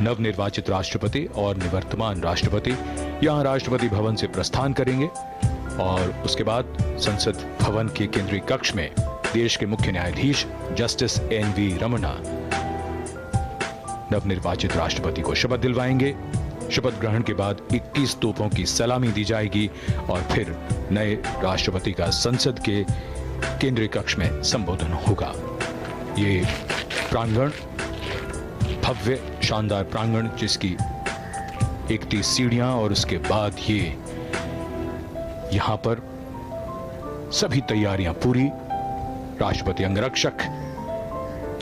नवनिर्वाचित राष्ट्रपति और निवर्तमान राष्ट्रपति यहां राष्ट्रपति भवन से प्रस्थान करेंगे और उसके बाद संसद भवन के केंद्रीय कक्ष में देश के मुख्य न्यायाधीश जस्टिस एन.वी. रमन्ना नवनिर्वाचित राष्ट्रपति को शपथ दिलवाएंगे। शपथ ग्रहण के बाद 21 तोपों की सलामी दी जाएगी और फिर नए राष्ट्रपति का संसद के केंद्रीय कक्ष में संबोधन होगा। ये प्रांगण भव्य शानदार प्रांगण, जिसकी 31 सीढ़ियां और उसके बाद ये यहां पर सभी तैयारियां पूरी। राष्ट्रपति अंगरक्षक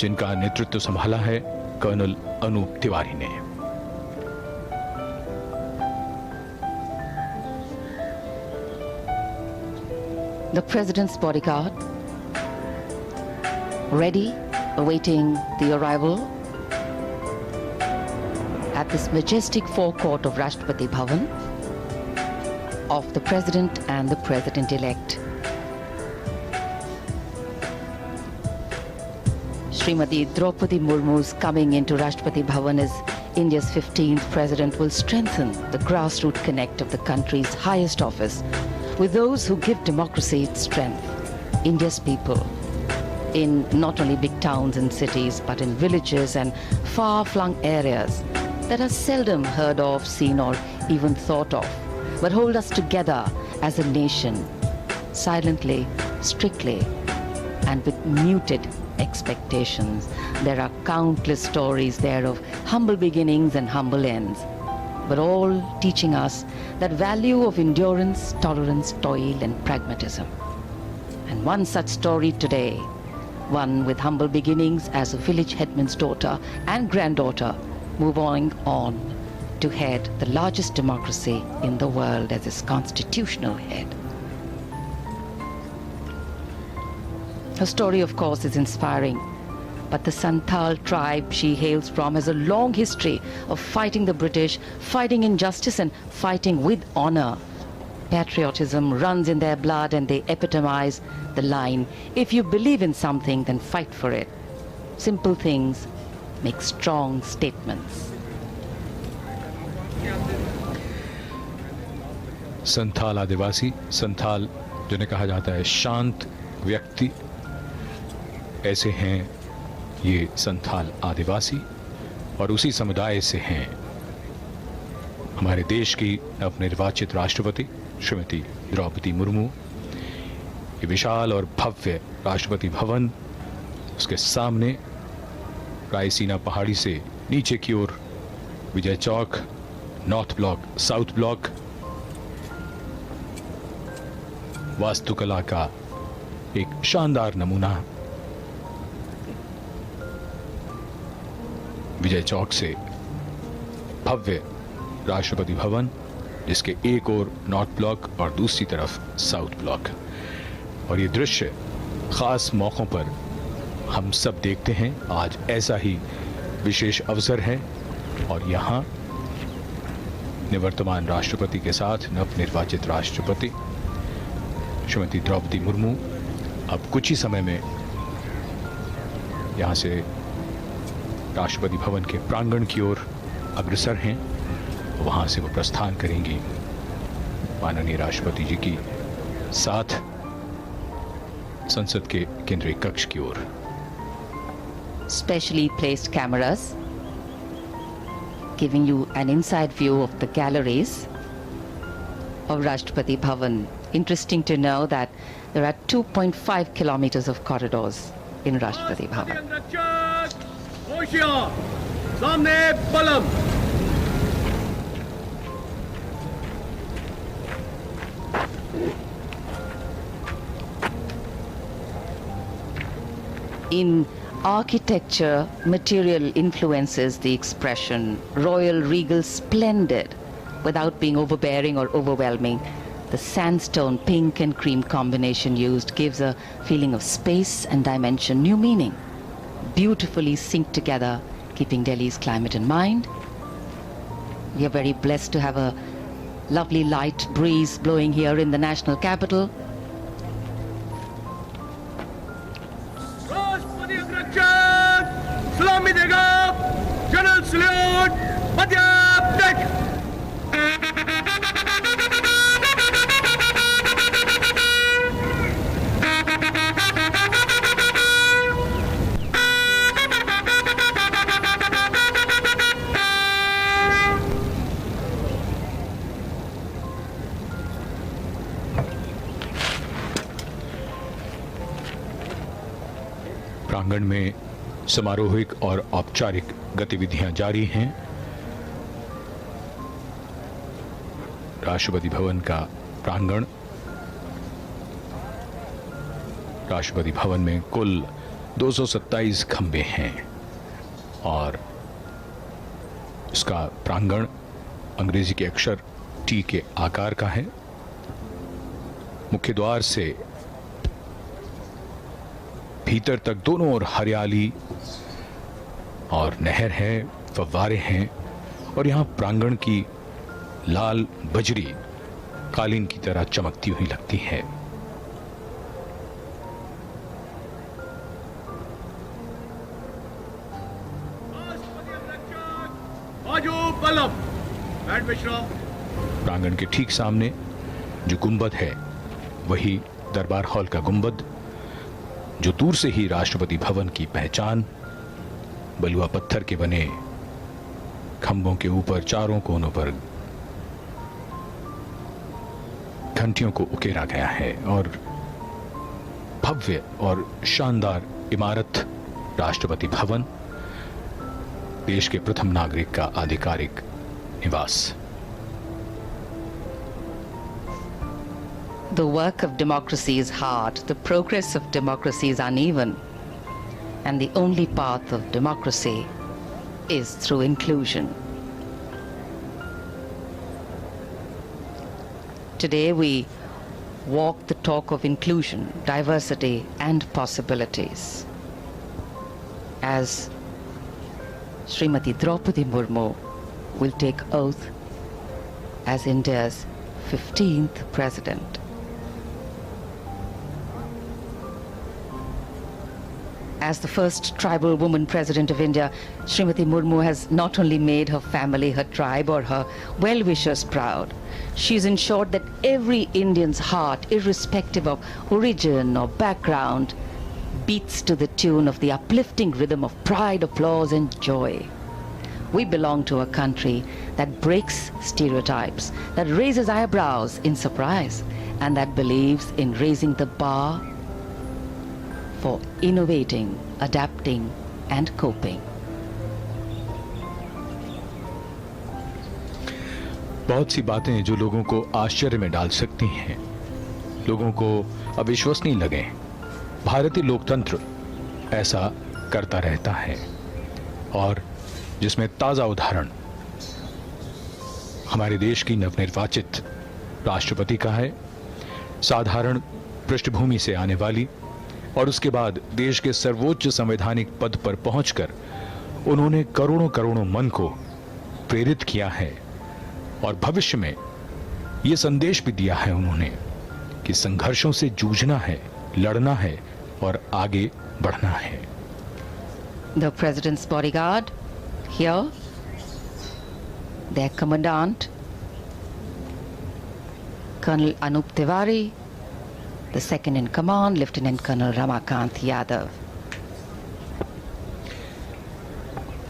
जिनका नेतृत्व संभाला है कर्नल अनूप तिवारी ने। The President's bodyguard, ready, awaiting the arrival at this majestic forecourt of Rashtrapati Bhavan of the President and the President-elect. Srimati Draupadi Murmu's coming into Rashtrapati Bhavan as India's 15th President will strengthen the grassroots connect of the country's highest office with those who give democracy its strength, India's people, in not only big towns and cities, but in villages and far-flung areas that are seldom heard of, seen or even thought of, but hold us together as a nation, silently, strictly, and with muted expectations. There are countless stories there of humble beginnings and humble ends, but all teaching us that value of endurance, tolerance, toil, and pragmatism. And one such story today, one with humble beginnings as a village headman's daughter and granddaughter, moving on to head the largest democracy in the world as its constitutional head. Her story, of course, is inspiring, but the Santhal tribe she hails from has a long history of fighting the British, fighting injustice and fighting with honor. Patriotism runs in their blood and they epitomize the line, if you believe in something, then fight for it. Simple things make strong statements. Santhal आदिवासी, संथाल जिन्हें कहा जाता है शांत व्यक्ति, ऐसे हैं ये संथाल आदिवासी और उसी समुदाय से हैं हमारे देश की नवनिर्वाचित राष्ट्रपति श्रीमती द्रौपदी मुर्मू। ये विशाल और भव्य राष्ट्रपति भवन, उसके सामने रायसीना पहाड़ी से नीचे की ओर Vijay Chowk, north block, south block, वास्तुकला का एक शानदार नमूना। विजय चौक से भव्य राष्ट्रपति भवन, जिसके एक ओर नॉर्थ ब्लॉक और दूसरी तरफ साउथ ब्लॉक। और ये दृश्य खास मौकों पर हम सब देखते हैं। आज ऐसा ही विशेष अवसर है और यहाँ निवर्तमान राष्ट्रपति के साथ नवनिर्वाचित राष्ट्रपति श्रीमती द्रौपदी मुर्मू अब कुछ ही समय में यहाँ से राष्ट्रपति भवन के प्रांगण की ओर अग्रसर हैं। वहां से वो प्रस्थान करेंगी माननीय राष्ट्रपति जी की साथ संसद के केंद्रीय कक्ष की ओर। Specially placed cameras giving you an inside view of the galleries of Rashtrapati Bhavan. Interesting to know that there are 2.5 kilometers of corridors in Rashtrapati Bhavan. सामने पलम। In architecture, material influences the expression royal, regal, splendid without being overbearing or overwhelming. The sandstone pink and cream combination used gives a feeling of space and dimension, new meaning. Beautifully synced together, keeping Delhi's climate in mind. We are very blessed to have a lovely light breeze blowing here in the national capital. राष्ट्रपति अग्रक्षक सलामी देगा, general salute. Salute मध्य break. प्रांगण में समारोहिक और औपचारिक गतिविधियां जारी हैं। राष्ट्रपति भवन का प्रांगण, राष्ट्रपति भवन में कुल 227 खंबे हैं और इसका प्रांगण अंग्रेजी के अक्षर टी के आकार का है। मुख्य द्वार से भीतर तक दोनों ओर हरियाली और नहर है, फव्वारे हैं और यहां प्रांगण की लाल बजरी कालीन की तरह चमकती हुई लगती है। प्रांगण के ठीक सामने जो गुंबद है वही दरबार हॉल का गुंबद, जो दूर से ही राष्ट्रपति भवन की पहचान। बलुआ पत्थर के बने खंभों के ऊपर चारों कोनों पर घंटियों को उकेरा गया है और भव्य और शानदार इमारत राष्ट्रपति भवन, देश के प्रथम नागरिक का आधिकारिक निवास। The work of democracy is hard, the progress of democracy is uneven, and the only path of democracy is through inclusion. Today we walk the talk of inclusion, diversity and possibilities. As Srimati DRAUPADI Murmu will take oath as India's 15th President. As the first tribal woman president of India, Srimati Murmu has not only made her family, her tribe or her well-wishers proud, she's ensured that every Indian's heart, irrespective of origin or background, beats to the tune of the uplifting rhythm of pride, applause and joy. We belong to a country that breaks stereotypes, that raises eyebrows in surprise, and that believes in raising the bar for innovating, adapting and coping. बहुत सी बातें जो लोगों को आश्चर्य में डाल सकती हैं, लोगों को अविश्वसनीय लगे, भारतीय लोकतंत्र ऐसा करता रहता है और जिसमें ताजा उदाहरण हमारे देश की नवनिर्वाचित राष्ट्रपति का है। साधारण पृष्ठभूमि से आने वाली और उसके बाद देश के सर्वोच्च संवैधानिक पद पर पहुंचकर उन्होंने करोड़ों करोड़ों मन को प्रेरित किया है और भविष्य में यह संदेश भी दिया है उन्होंने कि संघर्षों से जूझना है, लड़ना है और आगे बढ़ना है। The President's bodyguard here, their commandant, Colonel Anup Tiwari, the second in command, Lieutenant Colonel Ramakant Yadav.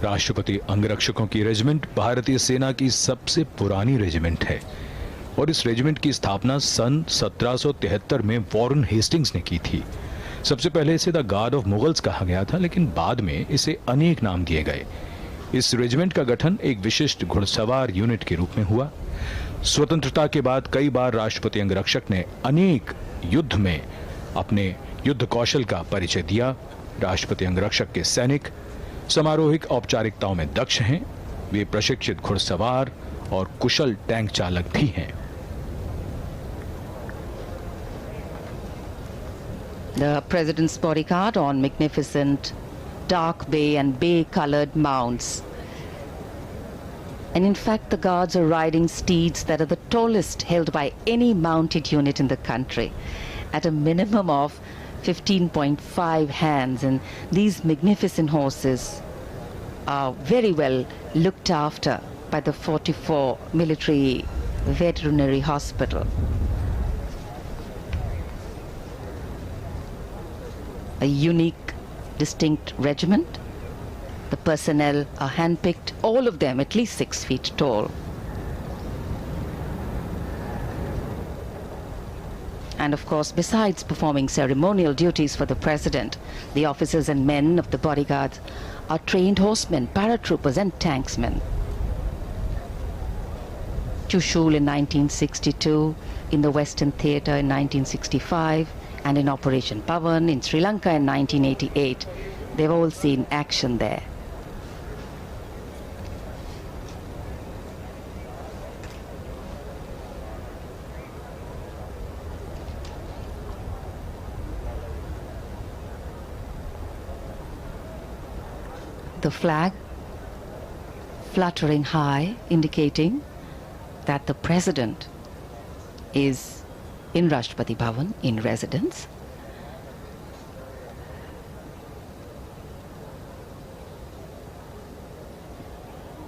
राष्ट्रपति अंगरक्षकों की रेजिमेंट भारतीय सेना की सबसे पुरानी रेजिमेंट है और इस रेजिमेंट की स्थापना सन 1773 में वॉरेन हेस्टिंग्स ने की थी। सबसे पहले इसे द गार्ड ऑफ मुगल्स कहा गया था, लेकिन बाद में इसे अनेक नाम दिए गए। इस रेजिमेंट का गठन एक विशिष्ट घुड़सवार यूनिट के रूप में हुआ। स्वतंत्रता के बाद कई बार राष्ट्रपति अंगरक्षक ने अनेक युद्ध में अपने युद्ध कौशल का परिचय दिया। राष्ट्रपति अंगरक्षक के सैनिक समारोहिक औपचारिकताओं में दक्ष हैं, वे प्रशिक्षित घुड़सवार और कुशल टैंक चालक भी हैं। The President's bodyguard on magnificent dark bay and bay-colored mounts. And in fact, the guards are riding steeds that are the tallest held by any mounted unit in the country, at a minimum of 15.5 hands. And these magnificent horses are very well looked after by the 44 Military Veterinary Hospital. A unique, distinct regiment. The personnel are handpicked, all of them at least 6 feet tall. And of course, besides performing ceremonial duties for the president, the officers and men of the bodyguards are trained horsemen, paratroopers and tanksmen. Chushul in 1962, in the Western Theatre in 1965, and in Operation Pavan in Sri Lanka in 1988. They've all seen action there. The flag fluttering high, indicating that the president is in Rashtrapati Bhavan in residence.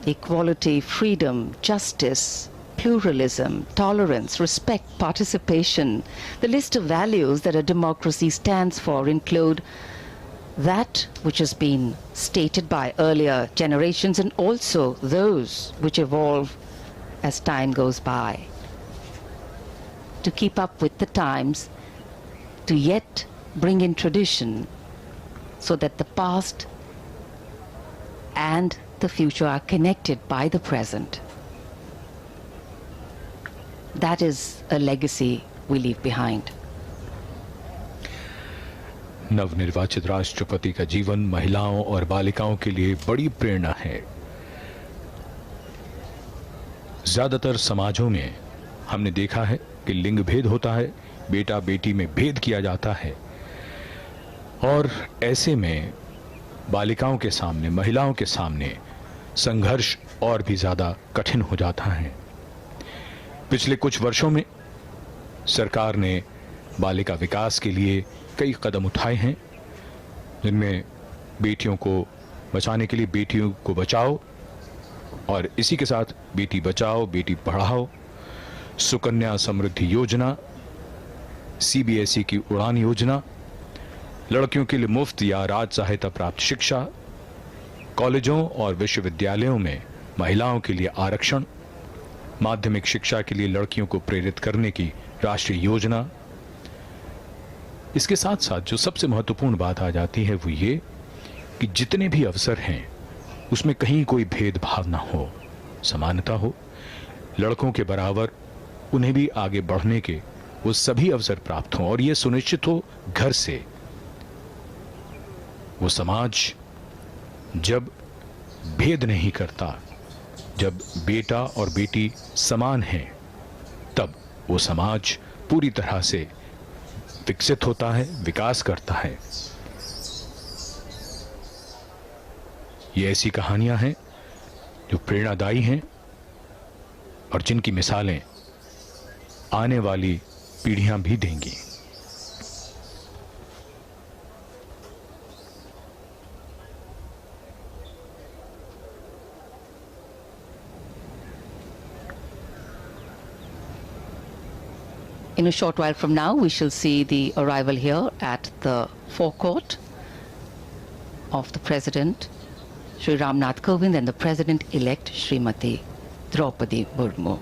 Equality, freedom, justice, pluralism, tolerance, respect, participation. The list of values that a democracy stands for include that which has been stated by earlier generations and also those which evolve as time goes by. To keep up with the times, to yet bring in tradition so that the past and the future are connected by the present. That is a legacy we leave behind. नवनिर्वाचित राष्ट्रपति का जीवन महिलाओं और बालिकाओं के लिए बड़ी प्रेरणा है। ज्यादातर समाजों में हमने देखा है कि लिंग भेद होता है, बेटा बेटी में भेद किया जाता है और ऐसे में बालिकाओं के सामने, महिलाओं के सामने संघर्ष और भी ज्यादा कठिन हो जाता है। पिछले कुछ वर्षों में सरकार ने बालिका विकास के लिए कई कदम उठाए हैं, जिनमें बेटियों को बचाने के लिए बेटियों को बचाओ और इसी के साथ बेटी बचाओ बेटी पढ़ाओ, सुकन्या समृद्धि योजना, सीबीएसई की उड़ान योजना, लड़कियों के लिए मुफ्त या राज सहायता प्राप्त शिक्षा, कॉलेजों और विश्वविद्यालयों में महिलाओं के लिए आरक्षण, माध्यमिक शिक्षा के लिए लड़कियों को प्रेरित करने की राष्ट्रीय योजना। इसके साथ साथ जो सबसे महत्वपूर्ण बात आ जाती है वो ये कि जितने भी अवसर हैं उसमें कहीं कोई भेदभाव ना हो, समानता हो, लड़कों के बराबर उन्हें भी आगे बढ़ने के वो सभी अवसर प्राप्त हों और ये सुनिश्चित हो घर से। वो समाज जब भेद नहीं करता, जब बेटा और बेटी समान हैं, तब वो समाज पूरी तरह से विकसित होता है, विकास करता है। ये ऐसी कहानियां हैं जो प्रेरणादायी हैं और जिनकी मिसालें आने वाली पीढ़ियां भी देंगी। In a short while from now, we shall see the arrival here at the forecourt of the President, Shri Ramnath Kovind, and the President-elect, Srimati DRAUPADI Murmu.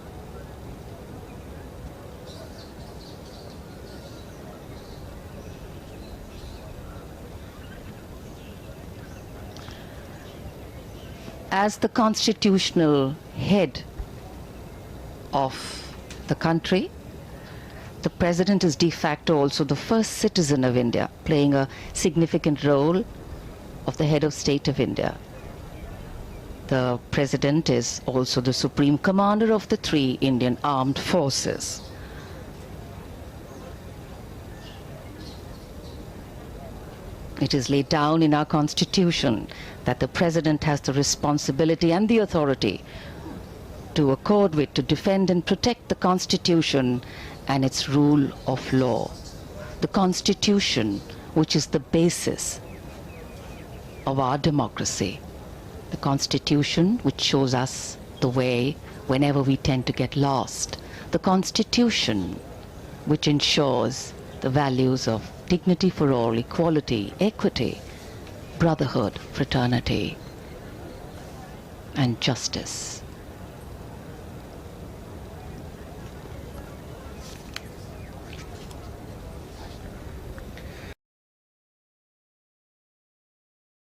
As the constitutional head of the country, the President is de facto also the first citizen of India, playing a significant role of the head of state of India. The President is also the Supreme Commander of the 3 Indian Armed Forces. It is laid down in our Constitution that the President has the responsibility and the authority to accord with, to defend and protect the Constitution and its rule of law. The Constitution, which is the basis of our democracy. The Constitution, which shows us the way whenever we tend to get lost. The Constitution, which ensures the values of dignity for all, equality, equity, brotherhood, fraternity, and justice.